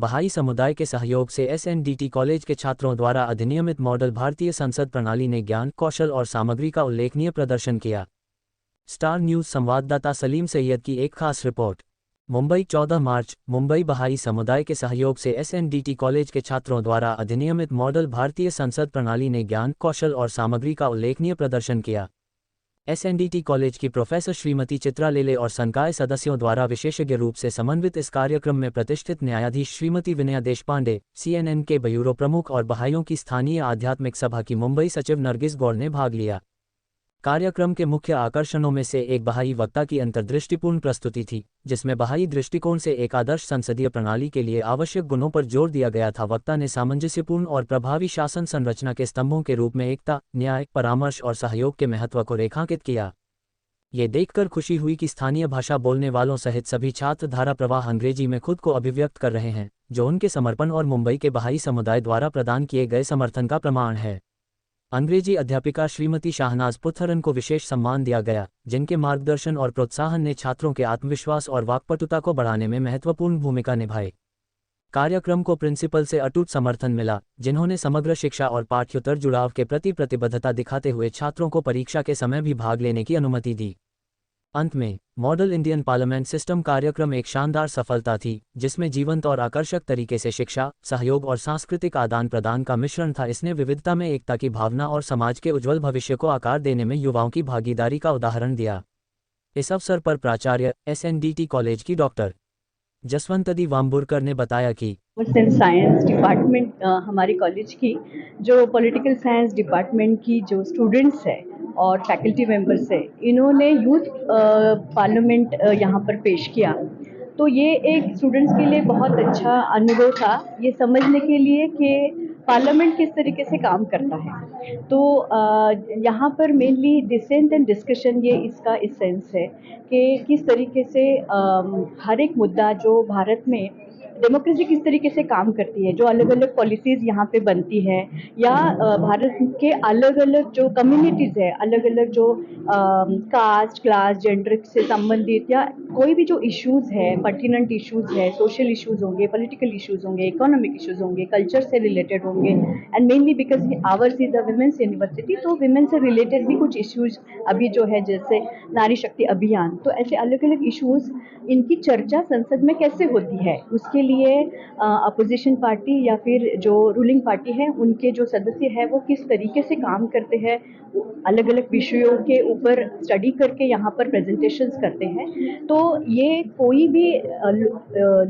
बहाई समुदाय के सहयोग से एसएनडीटी कॉलेज के छात्रों द्वारा अधिनियमित मॉडल भारतीय संसद प्रणाली ने ज्ञान, कौशल और सामग्री का उल्लेखनीय प्रदर्शन किया। स्टार न्यूज़ संवाददाता सलीम सैयद की एक खास रिपोर्ट। मुंबई 14 मार्च। मुंबई बहाई समुदाय के सहयोग से एसएनडीटी कॉलेज के छात्रों द्वारा अधिनियमित मॉडल भारतीय संसद प्रणाली ने ज्ञान, कौशल और सामग्री का उल्लेखनीय प्रदर्शन किया। एसएनडीटी कॉलेज की प्रोफेसर श्रीमती चित्रा लेले और संकाय सदस्यों द्वारा विशेषज्ञ रूप से समन्वित इस कार्यक्रम में प्रतिष्ठित न्यायाधीश श्रीमती विनया देशपांडे, सीएनएन के ब्यूरो प्रमुख और बहाइयों की स्थानीय आध्यात्मिक सभा की मुंबई सचिव नरगिस गौड़ ने भाग लिया। कार्यक्रम के मुख्य आकर्षणों में से एक बहाई वक्ता की अंतर्दृष्टिपूर्ण प्रस्तुति थी, जिसमें बहाई दृष्टिकोण से एक आदर्श संसदीय प्रणाली के लिए आवश्यक गुणों पर जोर दिया गया था। वक्ता ने सामंजस्यपूर्ण और प्रभावी शासन संरचना के स्तंभों के रूप में एकता, न्याय, परामर्श और सहयोग के महत्व को रेखांकित किया। ये देखकर खुशी हुई कि स्थानीय भाषा बोलने वालों सहित सभी छात्र धारा प्रवाह अंग्रेजी में खुद को अभिव्यक्त कर रहे हैं, जो उनके समर्पण और मुंबई के बहाई समुदाय द्वारा प्रदान किए गए समर्थन का प्रमाण है। अंग्रेजी अध्यापिका श्रीमती शाहनाज पुथरन को विशेष सम्मान दिया गया, जिनके मार्गदर्शन और प्रोत्साहन ने छात्रों के आत्मविश्वास और वाक्पटुता को बढ़ाने में महत्वपूर्ण भूमिका निभाई। कार्यक्रम को प्रिंसिपल से अटूट समर्थन मिला, जिन्होंने समग्र शिक्षा और पाठ्योत्तर जुड़ाव के प्रति प्रतिबद्धता दिखाते हुए छात्रों को परीक्षा के समय भी भाग लेने की अनुमति दी। अंत में, मॉडल इंडियन पार्लियामेंट सिस्टम कार्यक्रम एक शानदार सफलता थी, जिसमें जीवंत और आकर्षक तरीके से शिक्षा, सहयोग और सांस्कृतिक आदान प्रदान का मिश्रण था। इसने विविधता में एकता की भावना और समाज के उज्जवल भविष्य को आकार देने में युवाओं की भागीदारी का उदाहरण दिया। इस अवसर पर प्राचार्य, एसएनडीटी कॉलेज की डॉक्टर जसवंतदी वाम्बुरकर ने बताया कि साइंस डिपार्टमेंट हमारे कॉलेज की जो पॉलिटिकल साइंस डिपार्टमेंट की जो स्टूडेंट्स है और फैकल्टी मेंबर्स है, इन्होंने यूथ पार्लियामेंट यहाँ पर पेश किया। तो ये एक स्टूडेंट्स के लिए बहुत अच्छा अनुभव था, ये समझने के लिए कि पार्लियामेंट किस तरीके से काम करता है। तो यहाँ पर मेनली डिसेंट एंड डिस्कशन, ये इसका इसेंस है कि किस तरीके से हर एक मुद्दा जो भारत में डेमोक्रेसी किस तरीके से काम करती है, जो अलग अलग पॉलिसीज़ यहाँ पे बनती है, या भारत के अलग अलग जो कम्युनिटीज़ है, अलग अलग जो कास्ट, क्लास, जेंडर से संबंधित या कोई भी जो इश्यूज़ है, पर्टिनेंट इश्यूज़ है, सोशल इश्यूज़ होंगे, पॉलिटिकल इश्यूज़ होंगे, इकोनॉमिक इश्यूज़ होंगे, कल्चर से रिलेटेड होंगे, and mainly because hours is a women's university, तो विमेन से रिलेटेड भी कुछ इश्यूज़ अभी जो है, जैसे नारी शक्ति अभियान, तो ऐसे अलग अलग इश्यूज़, इनकी चर्चा संसद में कैसे होती है, उसके लिए अपोजिशन पार्टी या फिर जो रूलिंग पार्टी है, उनके जो सदस्य है वो किस तरीके से काम करते हैं, अलग अलग विषयों के ऊपर स्टडी करके यहाँ पर प्रेजेंटेशंस करते हैं। तो ये कोई भी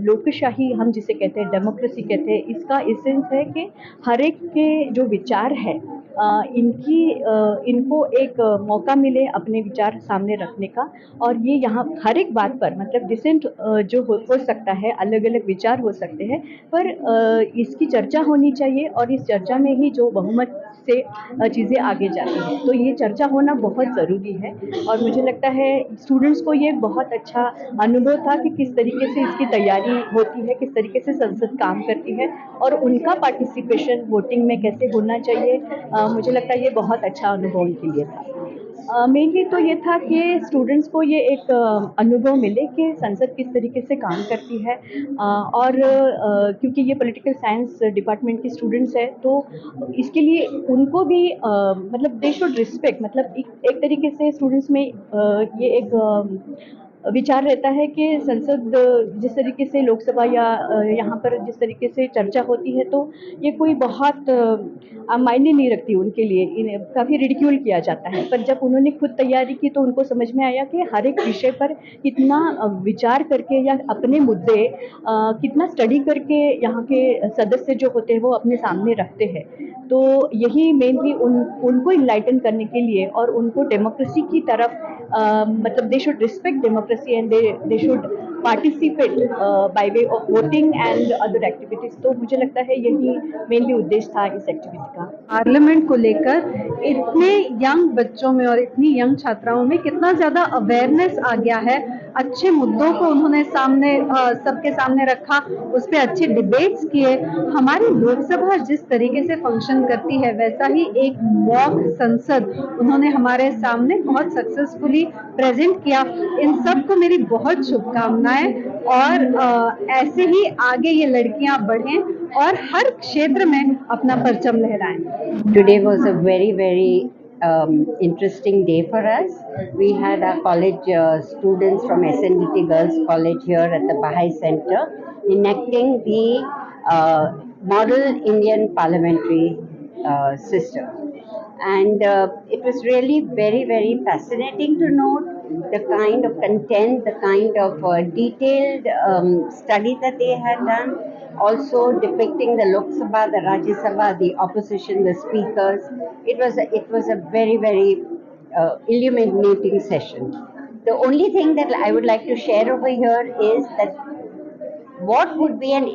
लोकशाही हम जिसे कहते हैं, डेमोक्रेसी कहते हैं, इसका एसेंस है कि हर एक के जो विचार है इनको एक मौका मिले अपने विचार सामने रखने का, और ये यहाँ हर एक बात पर मतलब डिसेंट जो हो सकता है, अलग अलग विचार हो सकते हैं, पर इसकी चर्चा होनी चाहिए, और इस चर्चा में ही जो बहुमत से चीज़ें आगे जाती हैं, तो ये चर्चा होना बहुत ज़रूरी है। और मुझे लगता है स्टूडेंट्स को ये बहुत अच्छा अनुभव था कि किस तरीके से इसकी तैयारी होती है, किस तरीके से संसद काम करती है, और उनका पार्टिसिपेशन वोटिंग में कैसे होना चाहिए। मुझे लगता है ये बहुत अच्छा अनुभव उनके लिए था। मेनली तो ये था कि स्टूडेंट्स को ये एक अनुभव मिले कि संसद किस तरीके से काम करती है, और क्योंकि ये पॉलिटिकल साइंस डिपार्टमेंट के स्टूडेंट्स हैं, तो इसके लिए उनको भी मतलब दे शुड रिस्पेक्ट, मतलब एक तरीके से स्टूडेंट्स में ये एक विचार रहता है कि संसद जिस तरीके से लोकसभा या यहाँ पर जिस तरीके से चर्चा होती है, तो ये कोई बहुत मायने नहीं रखती उनके लिए, इन्हें काफ़ी रिडिक्यूल किया जाता है। पर जब उन्होंने खुद तैयारी की तो उनको समझ में आया कि हर एक विषय पर कितना विचार करके या अपने मुद्दे कितना स्टडी करके यहाँ के सदस्य जो होते हैं वो अपने सामने रखते हैं। तो यही मेनली उनको इनलाइटन करने के लिए और उनको डेमोक्रेसी की तरफ मतलब they should respect democracy and they should participate by way of voting and other activities. तो मुझे लगता है यही मेनली उद्देश्य था इस एक्टिविटी का। पार्लियामेंट को लेकर इतने यंग बच्चों में और इतनी यंग छात्राओं में कितना ज़्यादा अवेयरनेस आ गया है, अच्छे मुद्दों को उन्होंने सामने सबके सामने रखा, उस पर अच्छे डिबेट्स किए। हमारी लोकसभा जिस तरीके से फंक्शन करती है वैसा ही एक मॉक संसद उन्होंने हमारे सामने बहुत सक्सेसफुली प्रेजेंट किया। इन सब को मेरी बहुत शुभकामनाएं। बढ़ाएं और ऐसे ही आगे ये लड़कियां बढ़ें और हर क्षेत्र में अपना परचम लहराएं। Today was a very interesting day for us. We had our college students from SNDT Girls College here at the Baha'i Center enacting the model Indian parliamentary system. And it was really very fascinating to note the kind of content, the kind of detailed study that they had done, also depicting the Lok Sabha, the Rajya Sabha, the opposition, the speakers. It was a very illuminating session. The only thing that I would like to share over here is that what would be an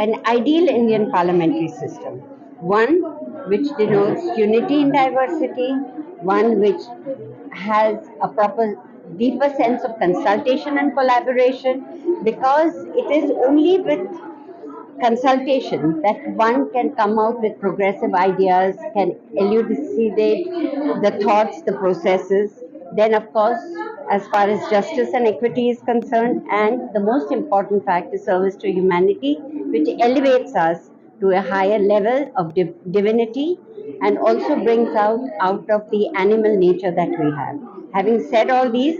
an ideal Indian parliamentary system? One which denotes unity in diversity, one which has a proper deeper sense of consultation and collaboration, because it is only with consultation that one can come out with progressive ideas, can elucidate the thoughts, the processes. Then, of course, as far as justice and equity is concerned, and the most important fact is service to humanity, which elevates us to a higher level of divinity and also brings out of the animal nature that we have. Having said all these,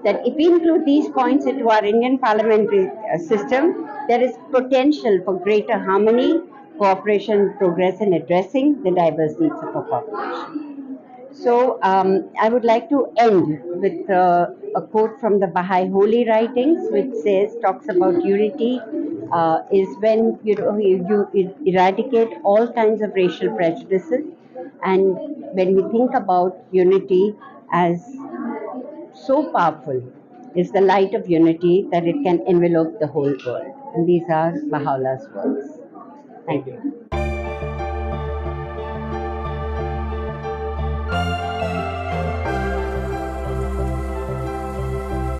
that if we include these points into our Indian parliamentary system, there is potential for greater harmony, cooperation, progress in addressing the diverse needs of our population. So I would like to end with a quote from the Baha'i Holy Writings, which talks about unity is when you eradicate all kinds of racial prejudices, and when we think about unity as so powerful is the light of unity that it can envelop the whole world. And these are Baha'u'llah's words. Thank you.